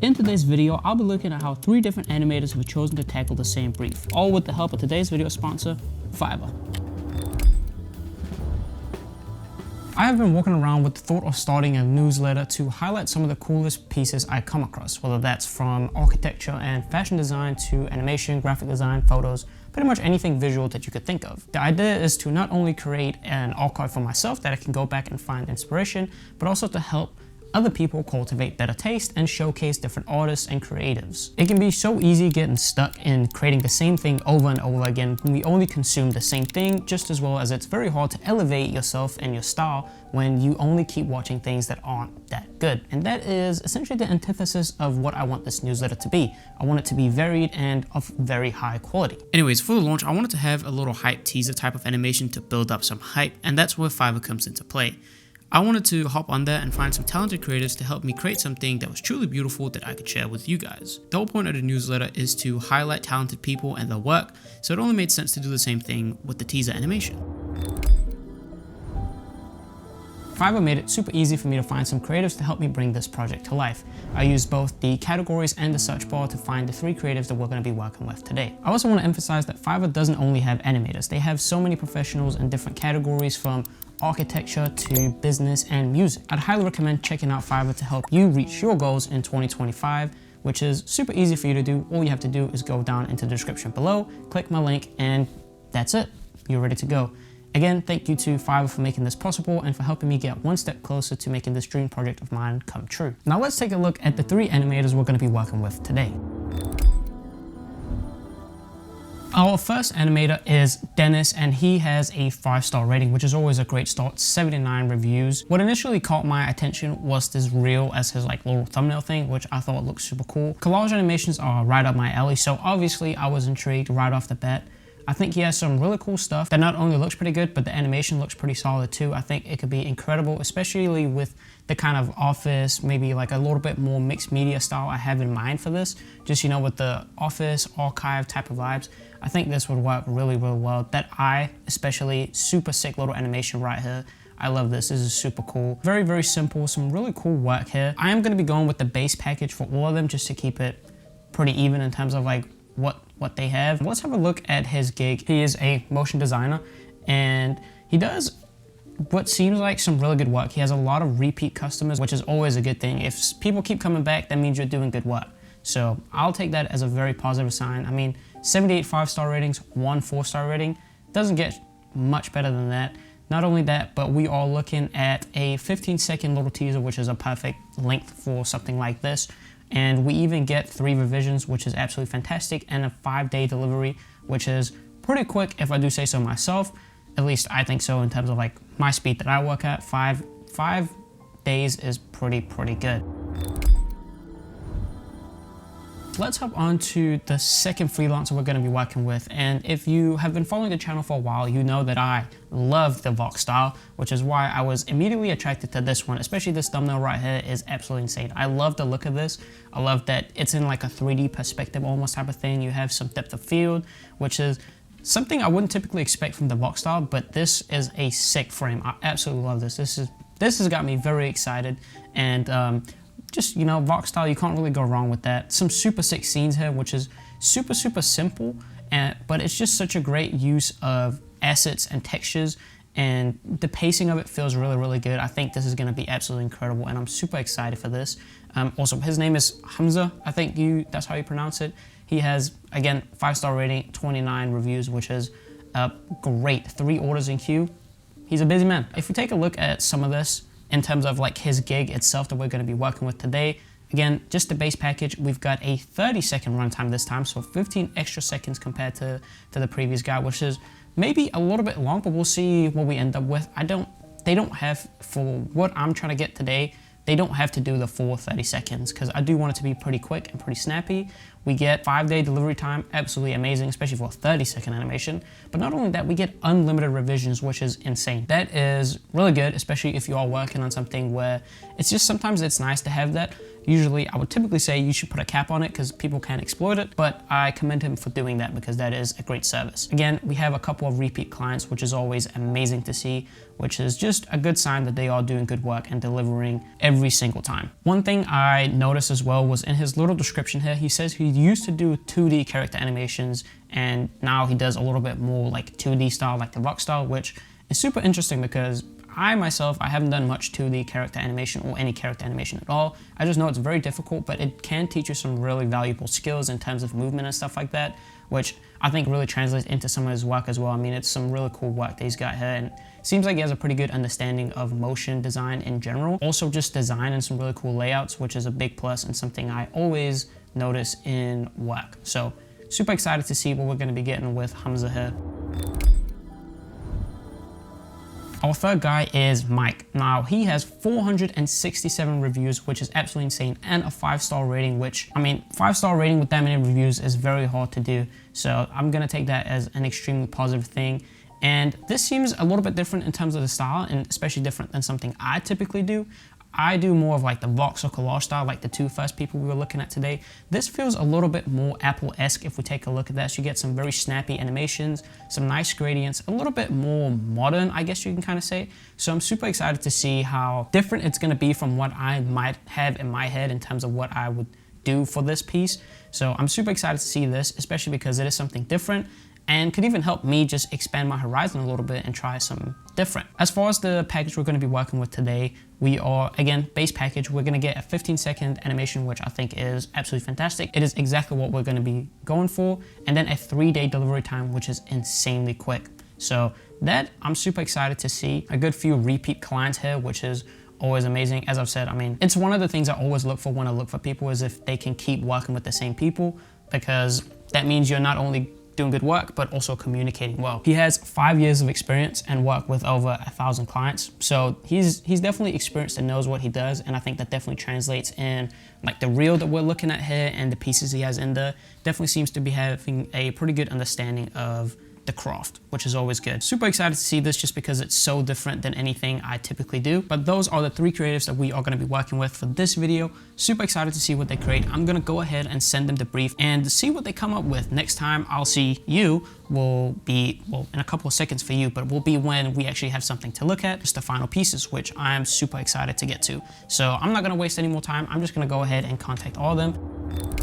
In today's video, I'll be looking at how 3 different animators have chosen to tackle the same brief, all with the help of today's video sponsor, Fiverr. I have been walking around with the thought of starting a newsletter to highlight some of the coolest pieces I come across, whether that's from architecture and fashion design to animation, graphic design, photos, pretty much anything visual that you could think of. The idea is to not only create an archive for myself that I can go back and find inspiration, but also to help other people cultivate better taste and showcase different artists and creatives. It can be so easy getting stuck in creating the same thing over and over again when we only consume the same thing, just as well as it's very hard to elevate yourself and your style when you only keep watching things that aren't that good. And that is essentially the antithesis of what I want this newsletter to be. I want it to be varied and of very high quality. Anyways, for the launch, I wanted to have a little hype teaser type of animation to build up some hype, and that's where Fiverr comes into play. I wanted to hop on there and find some talented creatives to help me create something that was truly beautiful that I could share with you guys. The whole point of the newsletter is to highlight talented people and their work, so it only made sense to do the same thing with the teaser animation. Fiverr made it super easy for me to find some creatives to help me bring this project to life. I used both the categories and the search bar to find the 3 creatives that we're going to be working with today. I also want to emphasize that Fiverr doesn't only have animators. They have so many professionals in different categories, from architecture to business and music. I'd highly recommend checking out Fiverr to help you reach your goals in 2025, which is super easy for you to do. All you have to do is go down into the description below, click my link, and that's it. You're ready to go. Again, thank you to Fiverr for making this possible and for helping me get one step closer to making this dream project of mine come true. Now let's take a look at the 3 animators we're going to be working with today. Our first animator is Dennis, and he has a 5-star rating, which is always a great start, 79 reviews. What initially caught my attention was this reel as his little thumbnail thing, which I thought looked super cool. Collage animations are right up my alley, so obviously I was intrigued right off the bat. I think he has some really cool stuff that not only looks pretty good, but the animation looks pretty solid too. I think it could be incredible, especially with the kind of office, maybe like a little bit more mixed media style I have in mind for this. Just, you know, with the office archive type of vibes. I think this would work really, really well. That eye, especially, super sick little animation right here. I love this. This is super cool. Very, very simple. Some really cool work here. I am going to be going with the base package for all of them just to keep it pretty even in terms of like what they have. Let's have a look at his gig. He is a motion designer and he does what seems like some really good work. He has a lot of repeat customers, which is always a good thing. If people keep coming back, that means you're doing good work. So I'll take that as a very positive sign. I mean, 78 5-star ratings, 1 4-star rating. Doesn't get much better than that. Not only that, but we are looking at a 15-second little teaser, which is a perfect length for something like this. And we even get 3 revisions, which is absolutely fantastic, and a 5-day delivery, which is pretty quick if I do say so myself. At least I think so in terms of like my speed that I work at. 5 days is pretty good. Let's hop on to the second freelancer we're going to be working with. And if you have been following the channel for a while, you know that I love the Vox style, which is why I was immediately attracted to this one. Especially this thumbnail right here is absolutely insane. I love the look of this. I love that it's in like a 3D perspective almost type of thing. You have some depth of field, which is something I wouldn't typically expect from the Vox style, but this is a sick frame. I absolutely love this. This has got me very excited, and just, you know, Vox style, you can't really go wrong with that. Some super sick scenes here, which is super simple, but it's just such a great use of assets and textures, and the pacing of it feels really good. I think this is going to be absolutely incredible, and I'm super excited for this. Also, his name is Hamza, I think that's how you pronounce it. He has, again, 5-star rating, 29 reviews, which is great. 3 orders in queue. He's a busy man. If we take a look at some of this, in terms of like his gig itself that we're going to be working with today, again, just the base package, we've got a 30-second runtime this time, so 15 extra seconds compared to the previous guy, which is maybe a little bit long, but we'll see what we end up with. They don't have, for what I'm trying to get today, they don't have to do the full 30 seconds because I do want it to be pretty quick and pretty snappy, We get 5-day delivery time, absolutely amazing, especially for a 30-second animation. But not only that, we get unlimited revisions, which is insane. That is really good, especially if you are working on something where it's just sometimes it's nice to have that. Usually, I would typically say you should put a cap on it because people can exploit it, but I commend him for doing that because that is a great service. Again, we have a couple of repeat clients, which is always amazing to see, which is just a good sign that they are doing good work and delivering every single time. One thing I noticed as well was in his little description here, he says he used to do 2D character animations and now he does a little bit more like 2D style, like the rock style, which is super interesting because I myself, I haven't done much 2D character animation or any character animation at all. I just know it's very difficult, but it can teach you some really valuable skills in terms of movement and stuff like that, which I think really translates into some of his work as well. I mean, it's some really cool work that he's got here, and it seems like he has a pretty good understanding of motion design in general. Also just design and some really cool layouts, which is a big plus and something I always notice in work. So super excited to see what we're gonna be getting with Hamza here. Our third guy is Mike. Now, he has 467 reviews, which is absolutely insane, and a 5-star rating, which, I mean, 5-star rating with that many reviews is very hard to do. So I'm gonna take that as an extremely positive thing. And this seems a little bit different in terms of the style, and especially different than something I typically do. I do more of like the Vox or collage style, like the two first people we were looking at today. This feels a little bit more Apple-esque if we take a look at that. So you get some very snappy animations, some nice gradients, a little bit more modern, I guess you can kind of say. So I'm super excited to see how different it's gonna be from what I might have in my head in terms of what I would do for this piece. So I'm super excited to see this, especially because it is something different and could even help me just expand my horizon a little bit and try some different. As far as the package we're going to be working with today, we are, again, base package. We're going to get a 15-second animation, which I think is absolutely fantastic. It is exactly what we're going to be going for. And then a 3-day delivery time, which is insanely quick. So that I'm super excited to see. A good few repeat clients here, which is always amazing. As I've said, I mean, it's one of the things I always look for when I look for people is if they can keep working with the same people, because that means you're not only doing good work, but also communicating well. He has 5 years of experience and worked with over 1,000 clients. So he's definitely experienced and knows what he does. And I think that definitely translates in like the reel that we're looking at here and the pieces he has in there. Definitely seems to be having a pretty good understanding of the craft, which is always good. Super excited to see this just because it's so different than anything I typically do. But those are the 3 creatives that we are going to be working with for this video. Super excited to see what they create. I'm going to go ahead and send them the brief and see what they come up with. Next time I'll see you will be, well, in a couple of seconds for you, but will be when we actually have something to look at, just the final pieces, which I am super excited to get to. So I'm not going to waste any more time. I'm just going to go ahead and contact all of them.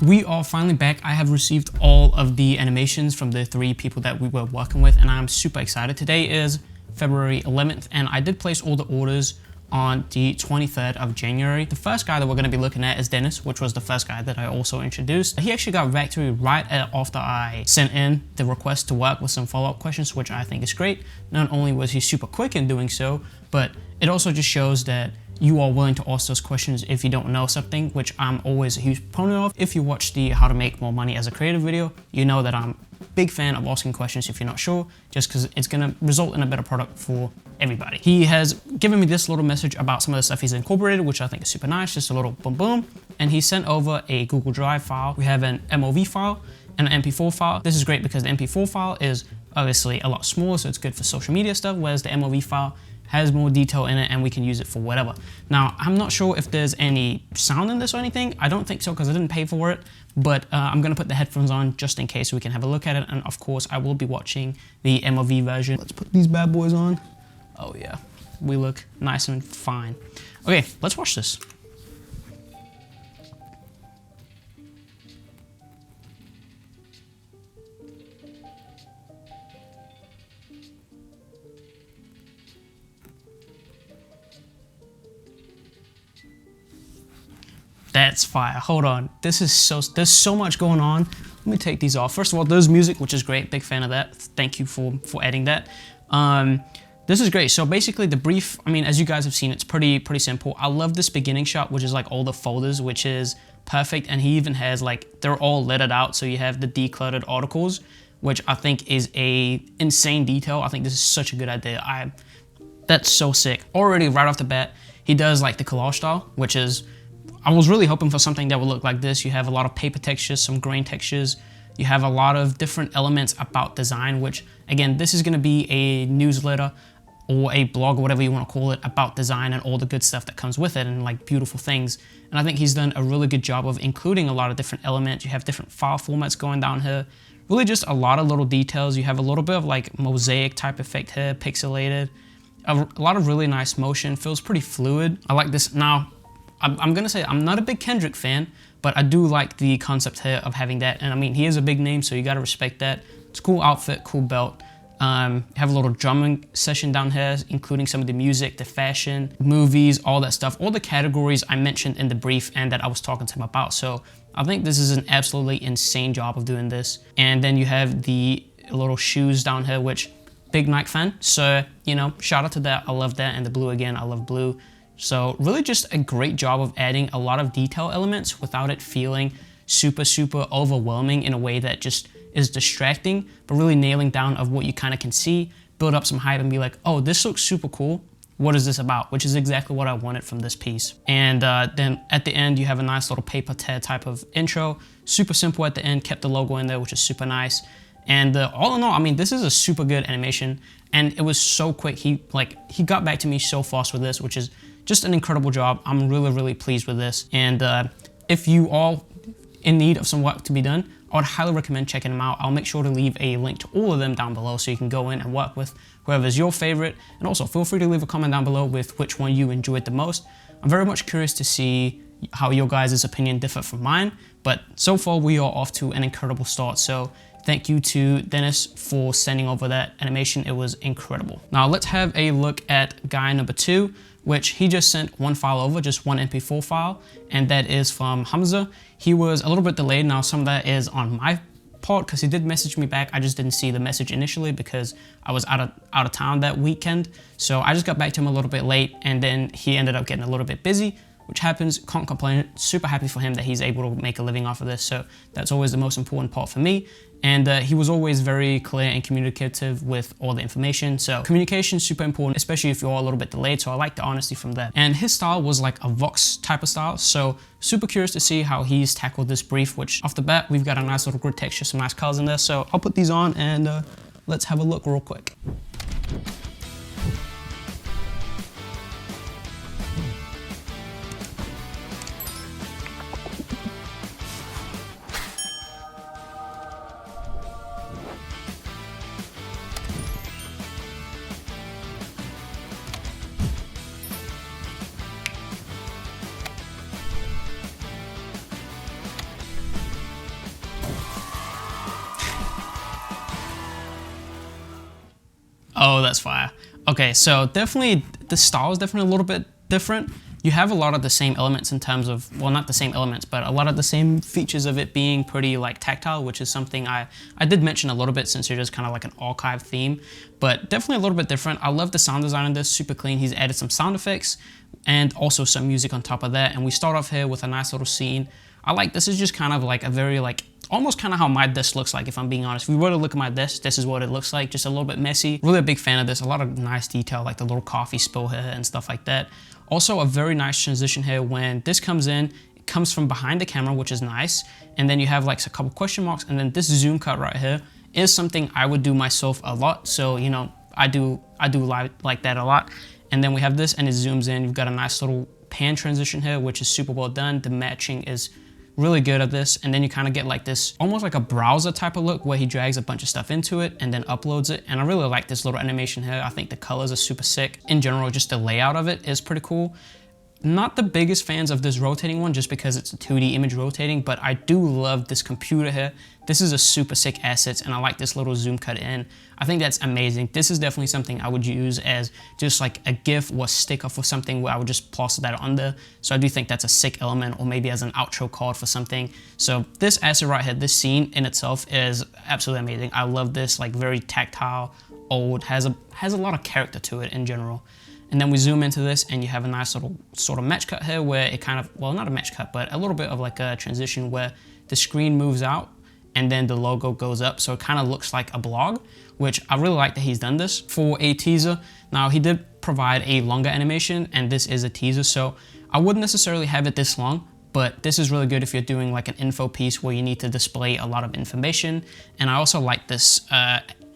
We are finally back. I have received all of the animations from the 3 people that we were working with, and I'm super excited. Today is February 11th, and I did place all the orders on the 23rd of January. The first guy that we're going to be looking at is Dennis, which was the first guy that I also introduced. He actually got back to me right after I sent in the request to work with some follow-up questions, which I think is great. Not only was he super quick in doing so, but it also just shows that you are willing to ask those questions if you don't know something, which I'm always a huge proponent of. If you watch the How to Make More Money as a Creative video, you know that I'm a big fan of asking questions if you're not sure, just because it's gonna result in a better product for everybody. He has given me this little message about some of the stuff he's incorporated, which I think is super nice, just a little boom boom. And he sent over a Google Drive file. We have an MOV file and an MP4 file. This is great because the MP4 file is obviously a lot smaller, so it's good for social media stuff, whereas the MOV file has more detail in it and we can use it for whatever. Now, I'm not sure if there's any sound in this or anything. I don't think so because I didn't pay for it, but I'm gonna put the headphones on just in case so we can have a look at it. And of course, I will be watching the MOV version. Let's put these bad boys on. Oh yeah, we look nice and fine. Okay, let's watch this. That's fire. Hold on. There's so much going on. Let me take these off. First of all, there's music, which is great. Big fan of that. Thank you for adding that. This is great. So basically the brief, I mean, as you guys have seen, it's pretty simple. I love this beginning shot, which is like all the folders, which is perfect. And he even has like, they're all lettered out. So you have the decluttered articles, which I think is a insane detail. I think this is such a good idea. That's so sick. Already right off the bat, he does like the collage style, which is I was really hoping for something that would look like this. You have a lot of paper textures, some grain textures. You have a lot of different elements about design, which again, this is gonna be a newsletter or a blog or whatever you wanna call it about design and all the good stuff that comes with it and like beautiful things. And I think he's done a really good job of including a lot of different elements. You have different file formats going down here. Really just a lot of little details. You have a little bit of like mosaic type effect here, pixelated. A lot of really nice motion, feels pretty fluid. I like this. Now, I'm gonna say I'm not a big Kendrick fan, but I do like the concept here of having that. And I mean, he is a big name, so you gotta respect that. It's a cool outfit, cool belt. You have a little drumming session down here, including some of the music, the fashion, movies, all that stuff, all the categories I mentioned in the brief and that I was talking to him about. So I think this is an absolutely insane job of doing this. And then you have the little shoes down here, which big Nike fan. So, you know, shout out to that. I love that. And the blue again, I love blue. So really just a great job of adding a lot of detail elements without it feeling super, super overwhelming in a way that just is distracting, but really nailing down of what you kind of can see, build up some hype and be like, oh, this looks super cool. What is this about? Which is exactly what I wanted from this piece. And then at the end, you have a nice little paper tear type of intro, super simple at the end, kept the logo in there, which is super nice. And all in all, I mean, this is a super good animation and it was so quick. He got back to me so fast with this, which is just an incredible job. I'm really, really pleased with this. And if you are in need of some work to be done, I would highly recommend checking them out. I'll make sure to leave a link to all of them down below so you can go in and work with whoever's your favorite. And also feel free to leave a comment down below with which one you enjoyed the most. I'm very much curious to see how your guys' opinion differ from mine, but so far we are off to an incredible start. So thank you to Dennis for sending over that animation. It was incredible. Now let's have a look at guy number 2, which he just sent one file over, just one MP4 file, and that is from Hamza. He was a little bit delayed. Now some of that is on my part because he did message me back. I just didn't see the message initially because I was out of town that weekend. So I just got back to him a little bit late and then he ended up getting a little bit busy, which happens, can't complain. Super happy for him that he's able to make a living off of this. So that's always the most important part for me. And he was always very clear and communicative with all the information. So communication is super important, especially if you're a little bit delayed. So I like the honesty from that. And his style was like a Vox type of style. So super curious to see how he's tackled this brief, which off the bat, we've got a nice little grid texture, some nice colors in there. So I'll put these on and let's have a look real quick. Oh, that's fire. Okay, so definitely the style is definitely a little bit different. You have a lot of the same elements in terms of, well, not the same elements, but a lot of the same features of it being pretty like tactile, which is something I did mention a little bit since it is kind of like an archive theme, but definitely a little bit different. I love the sound design in this, super clean. He's added some sound effects and also some music on top of that. And we start off here with a nice little scene. I like, this is just kind of like a very like, almost kind of how my desk looks like, if I'm being honest. If we were to look at my desk, this is what it looks like, just a little bit messy. Really a big fan of this, a lot of nice detail, like the little coffee spill here and stuff like that. Also a very nice transition here when this comes in, it comes from behind the camera, which is nice. And then you have like a couple question marks, and then this zoom cut right here is something I would do myself a lot. So, you know, I do like that a lot. And then we have this and it zooms in. You've got a nice little pan transition here, which is super well done. The matching is really good at this. And then you kind of get like this, almost like a browser type of look where he drags a bunch of stuff into it and then uploads it. And I really like this little animation here. I think the colors are super sick. In general, just the layout of it is pretty cool. Not the biggest fans of this rotating one just because it's a 2D image rotating, but I do love this computer here. This is a super sick asset and I like this little zoom cut in. I think that's amazing. This is definitely something I would use as just like a GIF or sticker for something where I would just plaster that on there. So I do think that's a sick element, or maybe as an outro card for something. So this asset right here, this scene in itself is absolutely amazing. I love this, like very tactile, old, has a lot of character to it in general. And then we zoom into this and you have a nice little sort of match cut here where it kind of, well, not a match cut, but a little bit of like a transition where the screen moves out and then the logo goes up. So it kind of looks like a blog, which I really like that he's done this for a teaser. Now he did provide a longer animation and this is a teaser. So I wouldn't necessarily have it this long, but this is really good if you're doing like an info piece where you need to display a lot of information. And I also like this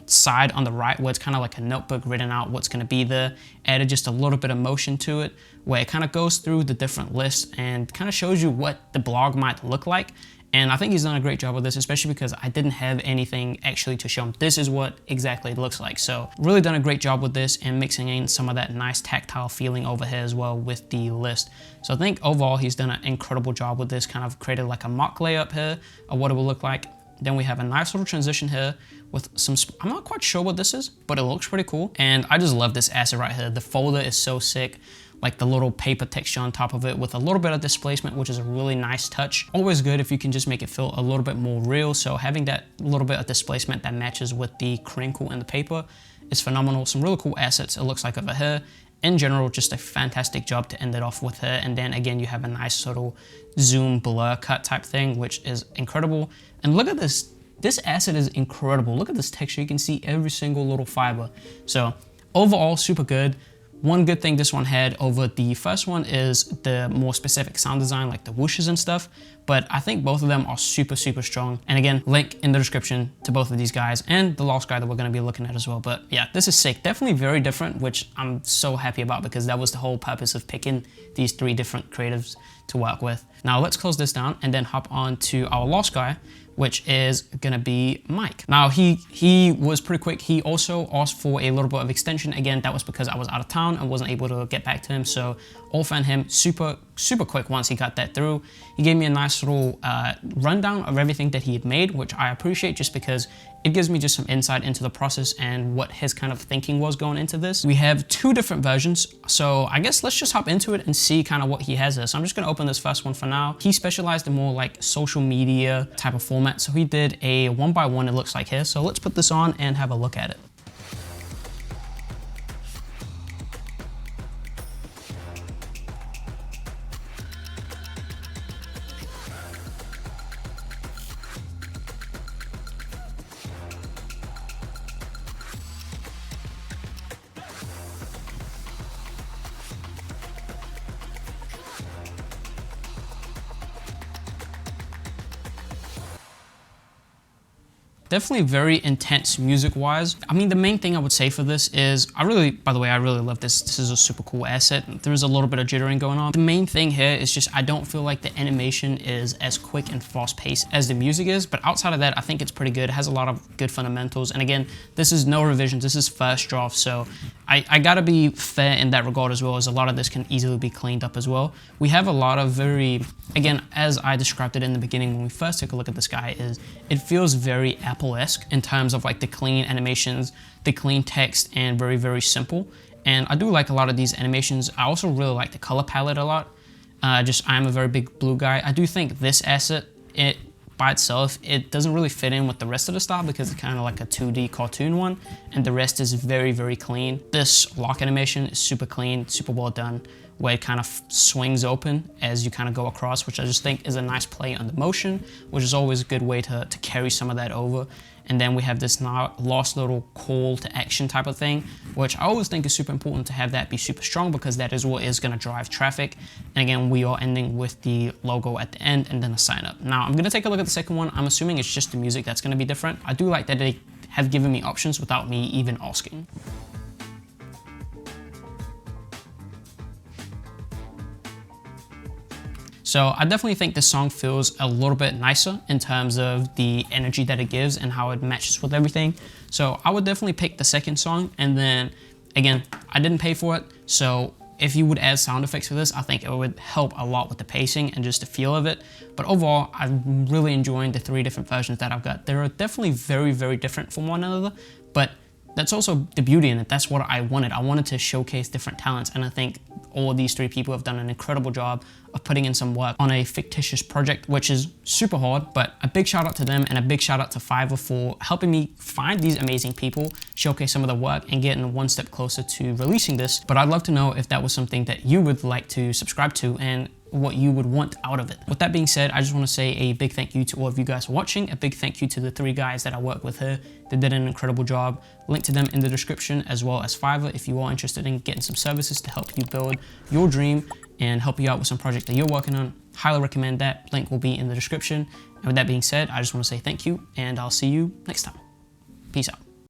side on the right where it's kind of like a notebook written out what's going to be there, added just a little bit of motion to it where it kind of goes through the different lists and kind of shows you what the blog might look like. And I think he's done a great job with this, especially because I didn't have anything actually to show him. This is what exactly it looks like. So really done a great job with this and mixing in some of that nice tactile feeling over here as well with the list. So I think overall he's done an incredible job with this, kind of created like a mock layer up here of what it will look like. Then we have a nice little transition here with some, I'm not quite sure what this is, but it looks pretty cool. And I just love this asset right here. The folder is so sick. Like the little paper texture on top of it with a little bit of displacement, which is a really nice touch. Always good if you can just make it feel a little bit more real. So having that little bit of displacement that matches with the crinkle in the paper is phenomenal. Some really cool assets it looks like over here. In general, just a fantastic job to end it off with here. And then again, you have a nice little zoom blur cut type thing, which is incredible. And look at this. This asset is incredible. Look at this texture. You can see every single little fiber. So overall, super good. One good thing this one had over the first one is the more specific sound design, like the whooshes and stuff. But I think both of them are super, super strong. And again, link in the description to both of these guys and the last guy that we're going to be looking at as well. But yeah, this is sick. Definitely very different, which I'm so happy about because that was the whole purpose of picking these 3 different creatives to work with. Now let's close this down and then hop on to our last guy, which is gonna be Mike. Now he was pretty quick. He also asked for a little bit of extension. Again, that was because I was out of town and wasn't able to get back to him. So Ofer and him super quick once he got that through. He gave me a nice little rundown of everything that he had made, which I appreciate just because it gives me just some insight into the process and what his kind of thinking was going into this. We have 2 different versions. So I guess let's just hop into it and see kind of what he has there. So I'm just gonna open this first one for now. He specialized in more like social media type of format. So he did a 1x1, it looks like here. So let's put this on and have a look at it. Definitely very intense music-wise. I mean, the main thing I would say for this is, by the way, I really love this. This is a super cool asset. There's a little bit of jittering going on. The main thing here is just, I don't feel like the animation is as quick and fast-paced as the music is, but outside of that, I think it's pretty good. It has a lot of good fundamentals. And again, this is no revisions. This is first draft, so I gotta be fair in that regard as well, as a lot of this can easily be cleaned up as well. We have a lot of again, as I described it in the beginning when we first took a look at this guy, is it feels very Apple-esque in terms of like the clean animations, the clean text, and very, very simple. And I do like a lot of these animations. I also really like the color palette a lot. I'm a very big blue guy. I do think this asset, by itself, it doesn't really fit in with the rest of the style because it's kind of like a 2D cartoon one, and the rest is very, very clean. This lock animation is super clean, super well done, where it kind of swings open as you kind of go across, which I just think is a nice play on the motion, which is always a good way to carry some of that over. And then we have this last little call to action type of thing, which I always think is super important to have that be super strong because that is what is going to drive traffic. And again, we are ending with the logo at the end and then a sign up. Now I'm going to take a look at the second one. I'm assuming it's just the music that's going to be different. I do like that they have given me options without me even asking. So I definitely think this song feels a little bit nicer in terms of the energy that it gives and how it matches with everything. So I would definitely pick the second song. And then again, I didn't pay for it. So if you would add sound effects for this, I think it would help a lot with the pacing and just the feel of it. But overall, I'm really enjoying the 3 different versions that I've got. They're definitely very, very different from one another, but that's also the beauty in it. That's what I wanted. I wanted to showcase different talents, and I think all of these 3 people have done an incredible job of putting in some work on a fictitious project, which is super hard, but a big shout out to them and a big shout out to Fiverr for helping me find these amazing people, showcase some of the work, and getting one step closer to releasing this. But I'd love to know if that was something that you would like to subscribe to and what you would want out of it. With that being said, I just want to say a big thank you to all of you guys for watching. A big thank you to the 3 guys that I work with here. They did an incredible job. Link to them in the description, as well as Fiverr if you are interested in getting some services to help you build your dream and help you out with some project that you're working on, highly recommend that. Link will be in the description. And with that being said, I just want to say thank you, and I'll see you next time. Peace out.